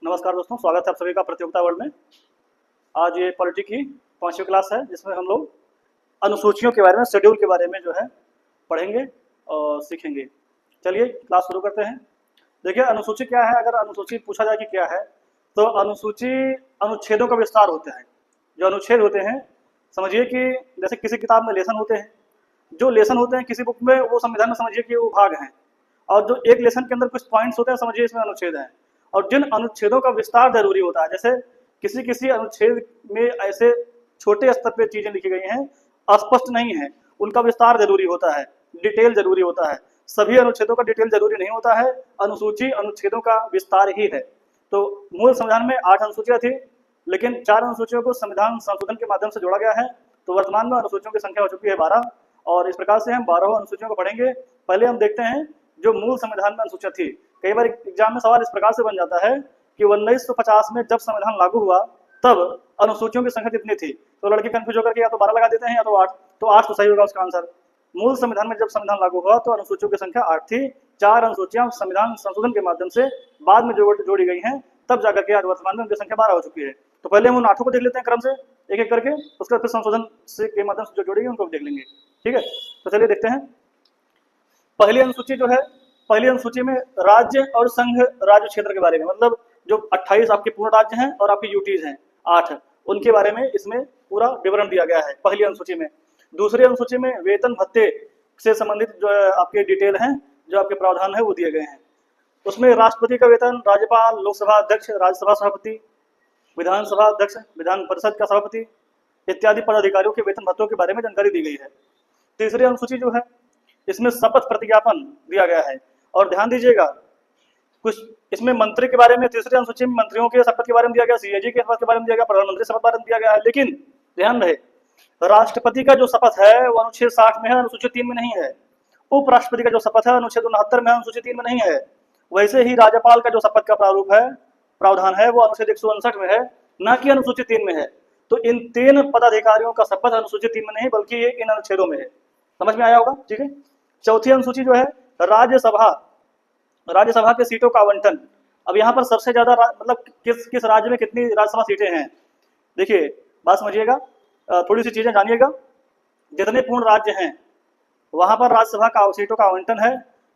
नमस्कार दोस्तों, स्वागत है आप सभी का प्रतियोगिता वर्ल्ड में। आज ये पॉलिटी की 5वीं क्लास है जिसमें हम लोग अनुसूचियों के बारे में, शेड्यूल के बारे में जो है पढ़ेंगे और सीखेंगे। चलिए क्लास शुरू करते हैं। देखिए अनुसूची क्या है, अगर अनुसूची पूछा जाए कि क्या है तो अनुसूची अनुच्छेदों का विस्तार होता है। जो अनुच्छेद होते हैं समझिए कि जैसे किसी किताब में लेसन होते हैं, जो लेसन होते हैं किसी बुक में वो संविधान में समझिए कि वो भाग हैं, और जो एक लेसन के अंदर कुछ पॉइंट्स होते हैं समझिए इसमें अनुच्छेद हैं। और जिन अनुच्छेदों का विस्तार जरूरी होता है, जैसे किसी किसी अनुच्छेद में ऐसे छोटे स्तर पे चीजें लिखी गई हैं अस्पष्ट नहीं है, उनका विस्तार जरूरी होता है, डिटेल जरूरी होता है। सभी अनुच्छेदों का डिटेल जरूरी नहीं होता है, अनुसूची अनुच्छेदों का विस्तार ही है। तो मूल संविधान में 8 अनुसूचियां थी, लेकिन 4 अनुसूचियों को संविधान संशोधन के माध्यम से जोड़ा गया है। तो वर्तमान में अनुसूचियों की संख्या हो चुकी है 12, और इस प्रकार से हम 12 अनुसूचियों को पढ़ेंगे। पहले हम देखते हैं जो मूल संविधान में अनुसूचियां थी। कई बार एग्जाम में सवाल इस प्रकार से बन जाता है कि 1950 में जब संविधान लागू हुआ तब अनुसूचियों की संख्या कितनी थी, तो लड़के कंफ्यूज होकर के या तो 12 लगा देते हैं या तो 8, तो 8 तो सही होगा उसका आंसर। मूल संविधान में जब संविधान लागू हुआ तो अनुसूचियों की संख्या 8 थी। 4 अनुसूचियां संविधान संशोधन के माध्यम से बाद में जोड़ी गई हैं, तब जाकर के आज वर्तमान में उनकी संख्या 12 हो चुकी है। तो पहले हम उन 8 को देख लेते हैं क्रम से एक एक करके, उसके बाद फिर संशोधन से के माध्यम से जो जोड़ी गई उनको देख लेंगे। ठीक है, तो चलिए देखते हैं। पहली अनुसूची जो है, पहली अनुसूची में राज्य और संघ राज्य क्षेत्र के बारे में, मतलब जो 28 आपके पूर्ण राज्य हैं और आपके यूटीज हैं 8, उनके बारे में इसमें पूरा विवरण दिया गया है पहली अनुसूची में। दूसरी अनुसूची में वेतन भत्ते से संबंधित जो आपके डिटेल हैं, जो आपके प्रावधान है वो दिए गए हैं। उसमें राष्ट्रपति का वेतन, राज्यपाल, लोकसभा अध्यक्ष, राज्यसभा सभापति, विधानसभा अध्यक्ष, विधान परिषद का सभापति इत्यादि पदाधिकारियों के वेतन भत्तों के बारे में जानकारी दी गई है। तीसरी अनुसूची जो है इसमें शपथ प्रतिज्ञापन दिया गया है, और ध्यान दीजिएगा कुछ इसमें मंत्री के बारे में, तीसरी अनुसूची में मंत्रियों के शपथ के बारे में दिया गया, सीएजी के शपथ के बारे में दिया गया, प्रधानमंत्री शपथ के बारे में दिया गया है। लेकिन ध्यान रहे राष्ट्रपति का जो शपथ है वो अनुच्छेद 60 में है, अनुसूचित 3 में नहीं है। उपराष्ट्रपति का जो शपथ है अनुच्छेद 69 में है, अनुसूचित 3 में नहीं है। वैसे ही राज्यपाल का जो शपथ का प्रारूप है, प्रावधान है, वो अनुच्छेद 159 में है, न कि अनुसूचित 3 में है। तो इन 3 पदाधिकारियों का शपथ अनुसूचित 3 में नहीं बल्कि ये इन अनुच्छेदों में है। समझ में आया होगा? ठीक है। चौथी अनुसूची जो है राज्यसभा, राज्यसभा के सीटों का आवंटन। अब यहाँ पर सबसे ज्यादा मतलब किस राज्य में कितनी राज्यसभा सीटें हैं, देखिए बात समझिएगा, थोड़ी सी चीजें जानिएगा। जितने पूर्ण राज्य हैं वहां पर राज्यसभा का सीटों का आवंटन है।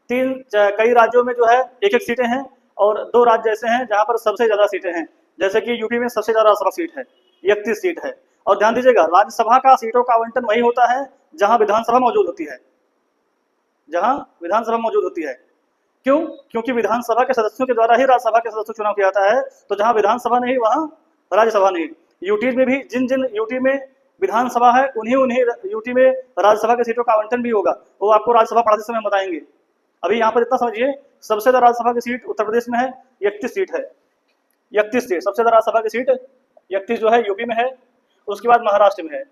कई राज्यों में जो है 1-1 सीटें हैं, और 2 राज्य ऐसे हैं जहां पर सबसे ज्यादा सीटें हैं, जैसे कि यूपी में सबसे ज्यादा राज्यसभा सीट है, 31 सीट है। और ध्यान दीजिएगा राज्यसभा का सीटों का आवंटन वही होता है जहां विधानसभा मौजूद होती है, जहां विधानसभा मौजूद होती है। क्यों? क्योंकि विधानसभा के सदस्यों के द्वारा ही राज्यसभा के सदस्यों चुनाव किया जाता है। तो जहां विधानसभा नहीं वहां राज्यसभा नहीं। यूटी में भी जिन जिन यूटी में विधानसभा है उन्हीं यूटी में राज्यसभा के सीटों का आवंटन भी होगा, वो आपको राज्यसभा पढ़ाते समय बताएंगे। अभी यहाँ पर इतना समझिए, सबसे ज्यादा राज्यसभा की सीट उत्तर प्रदेश में है, 31 सीट है, 31 सीट सबसे ज्यादा राज्यसभा की सीट 31 जो है यूपी में है। उसके बाद महाराष्ट्र में है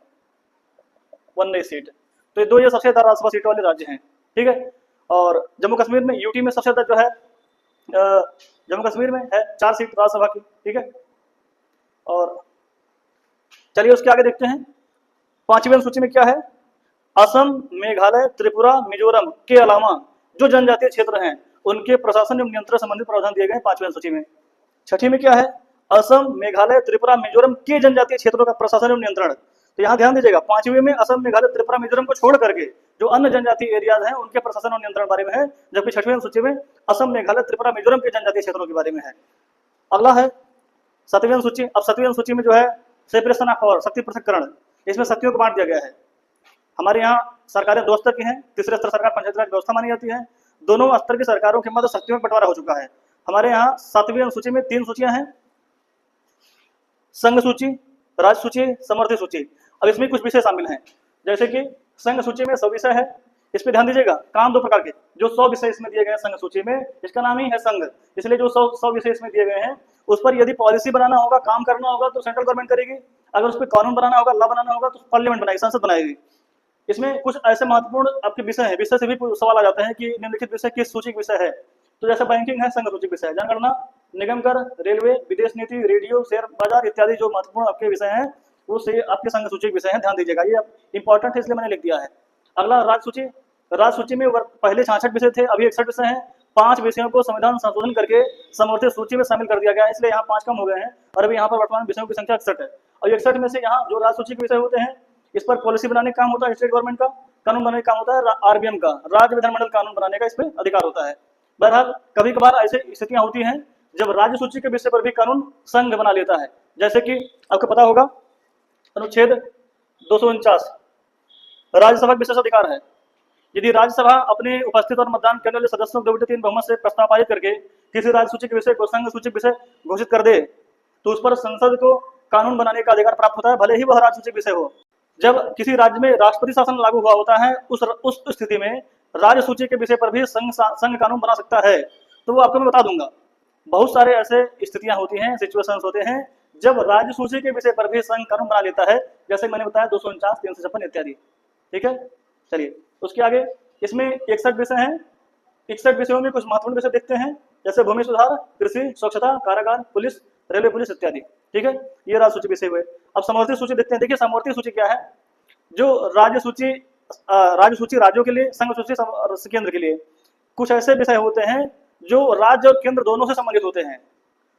19 सीट। तो ये सबसे ज्यादा राज्यसभा सीट वाले राज्य हैं। ठीक है। और जम्मू कश्मीर में, यूटी में सबसे ज्यादा जो है जम्मू कश्मीर में है 4 सीट राज्यसभा की। ठीक है। और चलिए उसके आगे देखते हैं। 5वीं अनुसूची में क्या है, असम, मेघालय, त्रिपुरा, मिजोरम के अलावा जो जनजातीय क्षेत्र हैं उनके प्रशासन एवं नियंत्रण संबंधित प्रावधान दिए गए 5वीं अनुसूची में। 6ठी में क्या है, असम, मेघालय, त्रिपुरा, मिजोरम के जनजातीय क्षेत्रों का प्रशासन एवं नियंत्रण। तो यहाँ ध्यान दीजिएगा 5वीं में असम, मेघालय, त्रिपुरा, मिजोरम को छोड़ करके जो अन्य जनजातीय एरियाज हैं उनके प्रशासन और नियंत्रण बारे में है, जबकि 6वीं अनुसूची में असम, मेघालय, त्रिपुरा, मिजोरम के जनजातीय क्षेत्रों के बारे में है। अगला है 7वीं अनुसूची। अब 7वीं अनुसूची में जो है सेपरेशन ऑफ पावर, शक्ति पृथक्करण, इसमें शक्तियों को बांट दिया गया है। हमारे यहाँ सरकारें 2 स्तर की हैं, तीसरे स्तर सरकार पंचायती राज व्यवस्था मानी जाती है। दोनों स्तर की सरकारों के मध्य शक्तियों में बंटवारा हो चुका है। हमारे यहाँ 7वीं अनुसूची में 3 सूचियां हैं, संघ सूची, राज्य सूची, समवर्ती सूची। अब इसमें कुछ विषय शामिल हैं, जैसे कि संघ सूची में 100 विषय है। इस पे ध्यान दीजिएगा, काम 2 प्रकार के, जो 100 विषय इसमें दिए गए हैं संघ सूची में, इसका नाम ही है संघ, इसलिए जो 100 विषय इसमें दिए गए हैं उस पर यदि पॉलिसी बनाना होगा, काम करना होगा तो सेंट्रल गवर्नमेंट करेगी। अगर उस पर कानून बनाना होगा, लॉ बनाना होगा तो पार्लियामेंट बनाएगी, संसद बनाएगी। इसमें कुछ ऐसे महत्वपूर्ण आपके विषय हैं, विषय से भी सवाल आ जाते हैं कि निम्नलिखित विषय किस सूची विषय है। तो जैसे बैंकिंग है, संघ सूची विषय है। जनगणना, निगम कर, रेलवे, विदेश नीति, रेडियो, शेयर बाजार इत्यादि जो महत्वपूर्ण आपके विषय हैं वो से आपके संघ सूची विषय हैं। ध्यान दीजिएगा, ये इंपॉर्टेंट है इसलिए मैंने लिख दिया है। अगला राज्य सूची। राज्य सूची में पहले 66 विषय थे, अभी 61 विषय हैं। 5 विषयों को संविधान संशोधन करके समवर्ती सूची में शामिल कर दिया गया है, इसलिए यहाँ 5 कम हो गए हैं और अभी यहाँ पर वर्तमान विषयों की संख्या 61 है। और 61 में से यहाँ जो राज्य सूची के विषय होते हैं इस पर पॉलिसी बनाने का काम होता है स्टेट गवर्नमेंट का, कानून बनाने का काम होता है आरबीएम का, राज्य विधानमंडल कानून बनाने का इस पर अधिकार होता है। बहरहाल कभी कभार ऐसी स्थितियां होती हैं जब राज्य सूची के विषय पर भी कानून संघ बना लेता है, जैसे कि आपको पता होगा अनुच्छेद 249 राज्यसभा विशेष अधिकार है। यदि राज्यसभा अपने उपस्थित और मतदान करने वाले सदस्यों को 2/3 बहुमत से प्रस्ताव पारित करके किसी राज्य सूची के विषय को संघ सूची विषय घोषित कर दे तो उस पर संसद को कानून बनाने का अधिकार प्राप्त होता है, भले ही वह राज्य सूची विषय हो। जब किसी राज्य में राष्ट्रपति शासन लागू हुआ होता है उस स्थिति में राज्य सूची के विषय पर भी संघ कानून बना सकता है। तो वो आपको मैं बता दूंगा, बहुत सारे ऐसे स्थितियां होती हैं, सिचुएशंस होते हैं जब राज्य सूची के विषय पर भी संघ कानून बना लेता है, जैसे मैंने बताया 249, 356 इत्यादि। ठीक है, चलिए उसके आगे इसमें 61 विषय हैं। 61 विषयों में कुछ महत्वपूर्ण विषय देखते हैं, जैसे भूमि सुधार, कृषि, स्वच्छता, कारागार, पुलिस, रेलवे पुलिस इत्यादि। ठीक है, ये राज्य सूची विषय हुए। अब समवर्ती सूची देखते हैं। देखिए समवर्ती सूची क्या है, जो राज्य सूची राज्यों के लिए, संघ सूची केंद्र के लिए कुछ ऐसे विषय होते हैं जो राज्य और केंद्र दोनों से संबंधित होते हैं,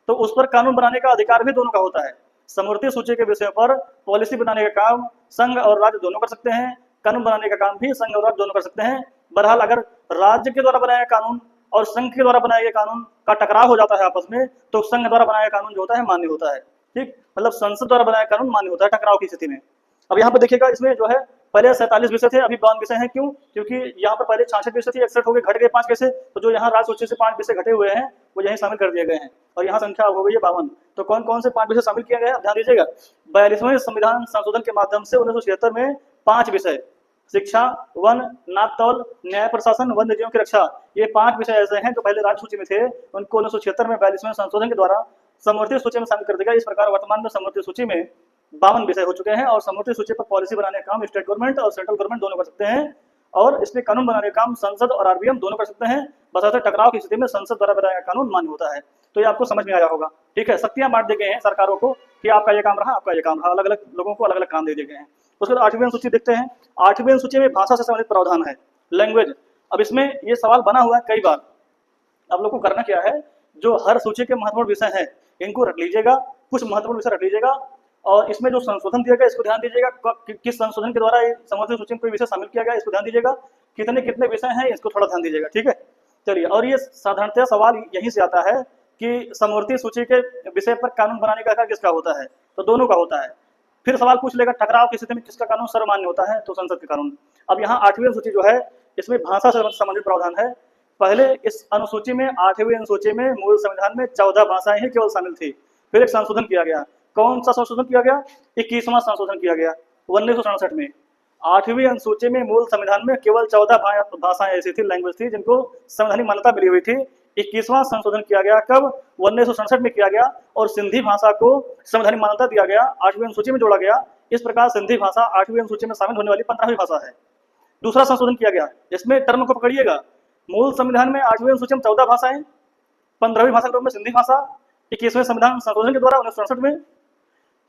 तो उस पर कानून बनाने का अधिकार भी दोनों का होता है। समवर्ती सूची के विषयों पर पॉलिसी बनाने का काम संघ और राज्य दोनों कर सकते हैं, कानून बनाने का काम भी संघ और राज्य दोनों कर सकते हैं। बहरहाल अगर राज्य के द्वारा बनाया कानून और संघ के द्वारा बनाए गए कानून का टकराव हो जाता है आपस में, तो संघ द्वारा बनाया कानून जो होता है मान्य होता है। ठीक, मतलब संसद द्वारा बनाया कानून मान्य होता है टकराव की स्थिति में। अब यहाँ पर देखिएगा, इसमें जो है पहले 47 विषय थे, अभी 52 विषय हैं। क्यों? क्योंकि यहाँ पर पहले 66 विषय थे, 61 हो गए, घट गए 5 कैसे, तो जो यहाँ राज्य सूची से 5 विषय घटे हुए हैं वो यहीं शामिल कर दिए गए हैं और यहाँ संख्या हो गई है 52। तो कौन कौन से 5 विषय शामिल किए गए हैं, ध्यान दीजिएगा। 42वें संविधान संशोधन के माध्यम से 1976 में 5 विषय, शिक्षा, वन, नापतौल, न्याय प्रशासन, वन्य जीवों की रक्षा, ये 5 विषय ऐसे हैं जो पहले राज्य सूची में थे, उनको 1976 में 42वें संशोधन के द्वारा समवर्ती सूची में शामिल कर दिया गया। इस प्रकार वर्तमान में समवर्ती सूची में 52 विषय हो चुके हैं और समवर्ती सूची पर पॉलिसी बनाने का काम स्टेट गवर्नमेंट और सेंट्रल गवर्नमेंट दोनों कर सकते हैं और इसमें कानून बनाने का काम संसद और आरबीएम दोनों कर सकते हैं, बशर्ते टकराव की स्थिति में संसद द्वारा बनाया कानून मान्य होता है। तो ये आपको समझ में आया होगा। ठीक है, शक्तियां बांट दी गई हैं सरकारों को कि आपका ये काम रहा, आपका ये काम रहा, अलग अलग लोगों को अलग अलग काम दे दिए गए हैं। उसके बाद 8वीं सूची देखते हैं। 8वीं सूची में भाषा से संबंधित प्रावधान है, लैंग्वेज। अब इसमें ये सवाल बना हुआ है कई बार, आप लोग को करना क्या है, जो हर सूची के महत्वपूर्ण विषय हैं इनको रख लीजिएगा, कुछ महत्वपूर्ण विषय रख लीजिएगा और इसमें जो संशोधन दिया गया इसको ध्यान दीजिएगा, किस संशोधन के द्वारा समवर्ती सूची में कोई विषय शामिल किया गया इसको ध्यान दीजिएगा, कितने कितने विषय हैं इसको थोड़ा ध्यान दीजिएगा। ठीक है, चलिए। और ये साधारणतः सवाल यहीं से आता है कि समवर्ती सूची के विषय पर कानून बनाने का अधिकार किसका होता है, तो दोनों का होता है। फिर सवाल पूछ लेगा टकराव की स्थिति में किसका कानून सर्वमान्य होता है, तो संसद के कानून। अब यहाँ 8वीं सूची जो है इसमें भाषा से संबंधित प्रावधान है। पहले इस अनुसूची में 8वीं अनुसूची में मूल संविधान में 14 भाषाएं ही केवल शामिल थी। फिर एक संशोधन किया गया, कौन सा संशोधन किया गया, 21वां संशोधन किया गया 1967 में। 8वीं अनुसूची में मूल संविधान में केवल 14 भाषाएं ऐसी थी, लैंग्वेज थी जिनको संवैधानिक मान्यता मिली हुई थी। 21वां संशोधन किया गया कब, 1967 में किया गया और सिंधी भाषा को संवैधानिक मान्यता दिया गया, 8वीं अनुसूची में जोड़ा गया। इस प्रकार सिंधी भाषा 8वीं अनुसूची में शामिल होने वाली 15वीं भाषा है। दूसरा संशोधन किया गया, इसमें टर्म को पकड़िएगा, मूल संविधान में 8वीं अनुसूची में 14 भाषाएं, 15वीं भाषा के रूप में सिंधी भाषा 21वें संविधान संशोधन के द्वारा 1967 में।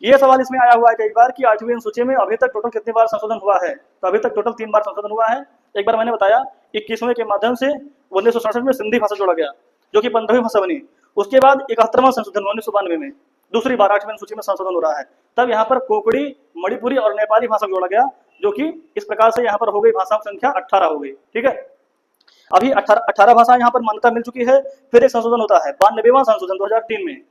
ये सवाल इसमें आया हुआ है कई बार कि 8वीं अनुसूची में अभी तक टोटल कितनी बार संशोधन हुआ है, तो अभी तक टोटल 3 बार संशोधन हुआ है। एक बार मैंने बताया 21वें के माध्यम से 1967 में सिंधी भाषा जोड़ा गया जो कि 15वीं भाषा बनी। उसके बाद 71वां संशोधन 1992 में दूसरी बार 8वीं अनुसूची में संशोधन हो रहा है। तब यहाँ पर कोकड़ी, मणिपुरी और नेपाली भाषा जोड़ा गया जो कि इस प्रकार से यहाँ पर हो गई भाषाओं की संख्या 18 हो गई। ठीक है, अभी 18 भाषा यहाँ पर मान्यता मिल चुकी है। फिर एक संशोधन होता है 92वां संशोधन 2003 में,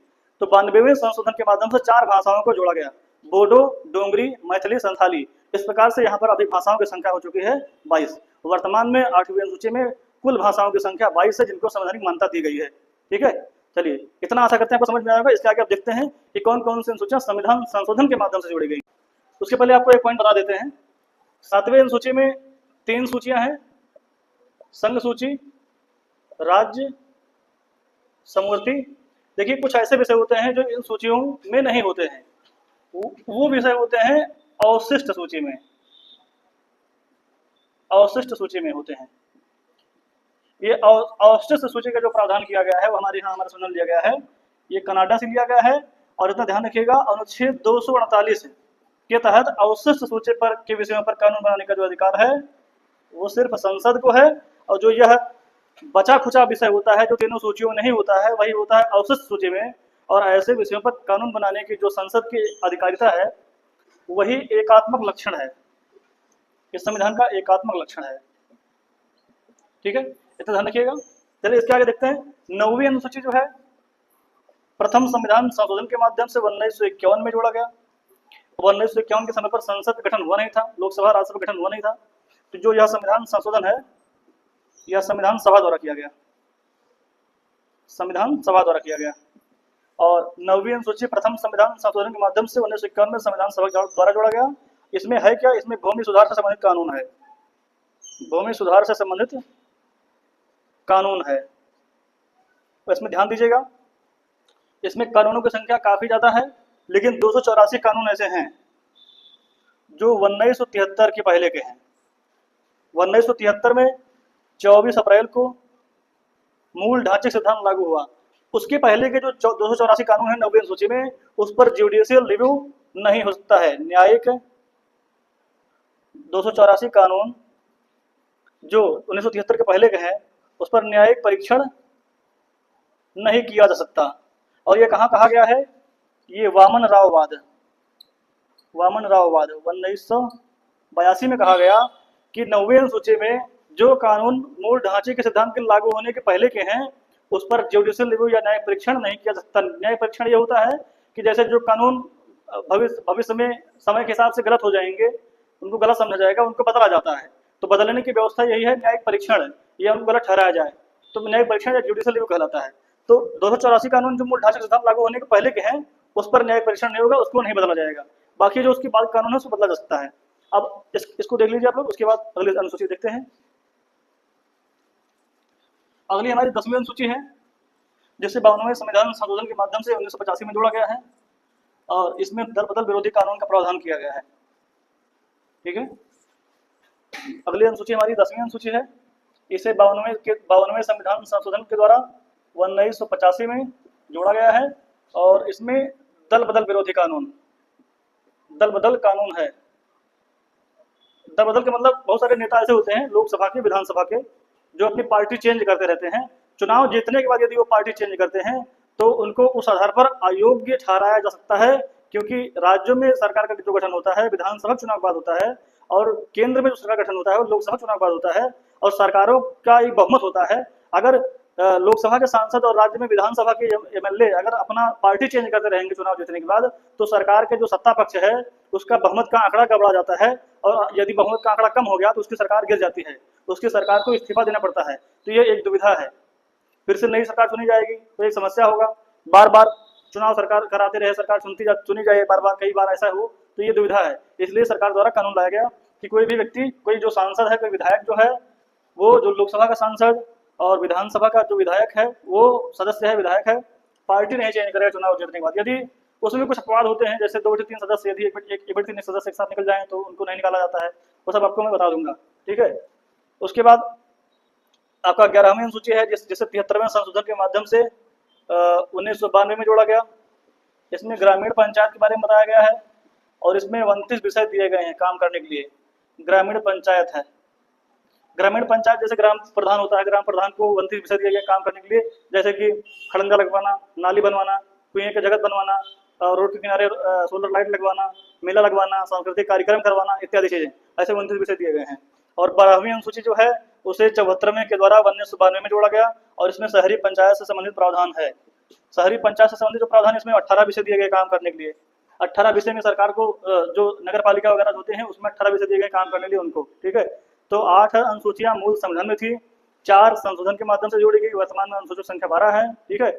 तो 92वें संशोधन के माध्यम से 4 भाषाओं को जोड़ा गया, बोडो, डोंगरी, मैथिली, संथाली। इस प्रकार से यहाँ पर अभी भाषाओं की संख्या हो चुकी है 22। वर्तमान में 8वीं अनुसूची में कुल भाषाओं की संख्या 22 है जिनको संवैधानिक मान्यता दी गई है। ठीक है, चलिए इतना आशा करते हैं आपको समझ में आएगा। इसके आगे आप देखते हैं कि कौन कौन सी अनुसूचियां संविधान संशोधन के माध्यम से जोड़ी गई। उसके पहले आपको एक पॉइंट बता देते हैं। 7वें अनुसूची में 3 सूचियां हैं, संघ सूची, राज्य, समवर्ती। देखिए कुछ ऐसे विषय होते हैं जो इन सूचियों में नहीं होते हैं, वो विषय होते हैं अवशिष्ट सूची में, अवशिष्ट सूची में होते हैं। ये अवशिष्ट सूची का जो प्रावधान किया गया है वो हमारे यहाँ संविधान लिया गया है, ये कनाडा से लिया गया है। और इतना ध्यान रखिएगा, अनुच्छेद 248 के तहत अवशिष्ट सूची के विषयों पर कानून बनाने का जो अधिकार है वो सिर्फ संसद को है। और जो यह बचा खुचा विषय होता है जो तीनों सूचियों में नहीं होता है, वही होता है अवशिष्ट सूची में। और ऐसे विषयों पर कानून बनाने की जो संसद की अधिकारिता है, वही एकात्मक लक्षण है, इस संविधान का एकात्मक लक्षण है। ठीक है, इतना ध्यान रखिएगा। चलिए इसके आगे देखते हैं। 9वीं अनुसूची जो है प्रथम संविधान संशोधन के माध्यम से 1951 में जोड़ा गया। 1951 के समय पर संसद का गठन हुआ नहीं था, लोकसभा राज्यसभा का गठन हुआ नहीं था। तो जो यह संविधान संशोधन है, यह संविधान सभा द्वारा किया गया, संविधान सभा द्वारा किया गया। और 9वीं अनुसूची प्रथम संविधान संशोधन के माध्यम से 1951 में संविधान सभा द्वारा जोड़ा गया। इसमें है क्या, इसमें भूमि सुधार से संबंधित कानून है, भूमि सुधार से संबंधित कानून है। तो इसमें ध्यान दीजिएगा, इसमें कानूनों की संख्या काफी ज्यादा है, लेकिन 284 कानून ऐसे हैं जो 1973 के पहले के हैं। 1973 में 24 अप्रैल को मूल ढांचे सिद्धांत लागू हुआ। उसके पहले के जो 284 कानून है 9वीं अनुसूची में, उस पर जुडिशियल रिव्यू नहीं हो सकता है। न्यायिक 284 कानून जो 1973 के पहले के हैं, उस पर न्यायिक परीक्षण नहीं किया जा सकता। और ये कहाँ कहा गया है, ये वामन राववाद 1982 में कहा गया कि 9वीं अनुसूची में जो कानून मूल ढांचे के सिद्धांत के लागू होने के पहले के हैं, उस पर जुडिशियल रिव्यू या न्याय परीक्षण नहीं किया जा सकता। न्याय परीक्षण ये होता है कि जैसे जो कानून भविष्य में समय के हिसाब से गलत हो जाएंगे, उनको गलत समझा जाएगा, उनको बदला जाता है, तो बदलने की व्यवस्था यही है न्यायिक परीक्षण, ये उनको गलत ठहराया जाए तो न्यायिक परीक्षण या जुडिशियल रिव्यू कहलाता है। तो 284 कानून जो मूल ढांचे के सिद्धांत लागू होने के पहले के हैं, उस पर न्यायिक परीक्षण नहीं होगा, उसको नहीं बदला जाएगा। बाकी जो उसके बाद कानून है उसको बदला जा सकता है। अब इसको देख लीजिए आप लोग, उसके बाद अगली अनुसूची देखते हैं। अगली हमारी 10वीं अनुसूची है, जिसे 52वें संविधान संशोधन के माध्यम से 1985 में जोड़ा गया है, और इसमें दल बदल विरोधी कानून का प्रावधान किया गया है। ठीक है, अगली अनुसूची हमारी 10वीं अनुसूची है, इसे 52वें संविधान संशोधन के द्वारा 1985 में जोड़ा गया है, और इसमें दल बदल विरोधी कानून, दल बदल कानून है। दल बदल के मतलब बहुत सारे नेता ऐसे होते हैं लोकसभा के, विधानसभा के, जो अपनी पार्टी चेंज करते रहते हैं। चुनाव जीतने के बाद यदि वो पार्टी चेंज करते हैं तो उनको उस आधार पर अयोग्य ठहराया जा सकता है, क्योंकि राज्यों में सरकार का जो गठन होता है विधानसभा चुनाव के बाद होता है, और केंद्र में जो सरकार गठन होता है वो लोकसभा चुनाव के बाद होता है, और सरकारों का एक बहुमत होता है। अगर लोकसभा के सांसद और राज्य में विधानसभा के एमएलए अगर अपना पार्टी चेंज करते रहेंगे चुनाव जीतने के बाद, तो सरकार के जो सत्ता पक्ष है उसका बहुमत का आंकड़ा गड़बड़ा जाता है, और यदि बहुमत का आंकड़ा कम हो गया तो उसकी सरकार गिर जाती है, उसकी सरकार को इस्तीफा देना पड़ता है। तो ये एक दुविधा है, फिर से नई सरकार चुनी जाएगी तो एक समस्या होगा, बार बार चुनाव सरकार कराते रहे, सरकार चुनी जाए बार बार, कई बार ऐसा हो, तो ये दुविधा है। इसलिए सरकार द्वारा कानून लाया गया कि कोई भी व्यक्ति, कोई जो सांसद है, कोई विधायक जो है, वो जो लोकसभा का सांसद और विधानसभा का जो विधायक है, वो सदस्य है, विधायक है, पार्टी नहीं चेंज करेगा चुनाव जीतने के बाद। यदि उसमें कुछ अपवाद होते हैं, जैसे 2 से 3 सदस्य यदि एक व्यक्ति सदस्य एक साथ निकल जाए तो उनको नहीं निकाला जाता है, वो सब आपको मैं बता दूंगा। ठीक है, उसके बाद आपका 11वीं अनुसूची है, जिसे 73वें संशोधन के माध्यम से 1992 में जोड़ा गया। इसमें ग्रामीण पंचायत के बारे में बताया गया है, और इसमें 29 विषय दिए गए हैं काम करने के लिए। ग्रामीण पंचायत है, ग्रामीण पंचायत जैसे ग्राम प्रधान होता है, ग्राम प्रधान को 29 विषय दिए गए काम करने के लिए, जैसे कि खड़ंजा लगवाना, नाली बनवाना, कुएं के जगत बनवाना, रोड के किनारे सोलर लाइट लगवाना, मेला लगवाना, सांस्कृतिक कार्यक्रम करवाना, इत्यादि चीजें, ऐसे 29 विषय दिए गए हैं। और 12वीं अनुसूची जो है उसे 74वें के द्वारा 1992 में जोड़ा गया, और इसमें शहरी पंचायत से संबंधित प्रावधान है। शहरी पंचायत से संबंधित जो प्रावधान, इसमें 18 विषय दिए गए काम करने के लिए। 18 विषय में सरकार को जो नगर पालिका वगैरह होते हैं उसमें 18 विषय दिए गए काम करने के लिए उनको। ठीक है, तो 8 अनुसूचियां मूल संविधान में थी, 4 संशोधन के माध्यम से जोड़ी गई, वर्तमान में अनुसूची संख्या 12 है। ठीक है,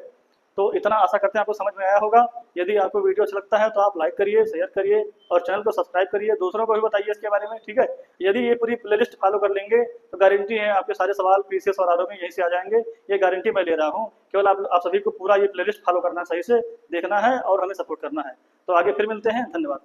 तो इतना आशा करते हैं आपको समझ में आया होगा। यदि आपको वीडियो अच्छा लगता है तो आप लाइक करिए, शेयर करिए, और चैनल को सब्सक्राइब करिए, दूसरों को भी बताइए इसके बारे में। ठीक है, यदि ये पूरी प्लेलिस्ट फॉलो कर लेंगे तो गारंटी है आपके सारे सवाल पीसीएस और आरओ में यहीं से आ जाएंगे, ये गारंटी मैं ले रहा हूँ। केवल आप सभी को पूरा ये प्लेलिस्ट फॉलो करना, सही से देखना है और हमें सपोर्ट करना है। तो आगे फिर मिलते हैं, धन्यवाद।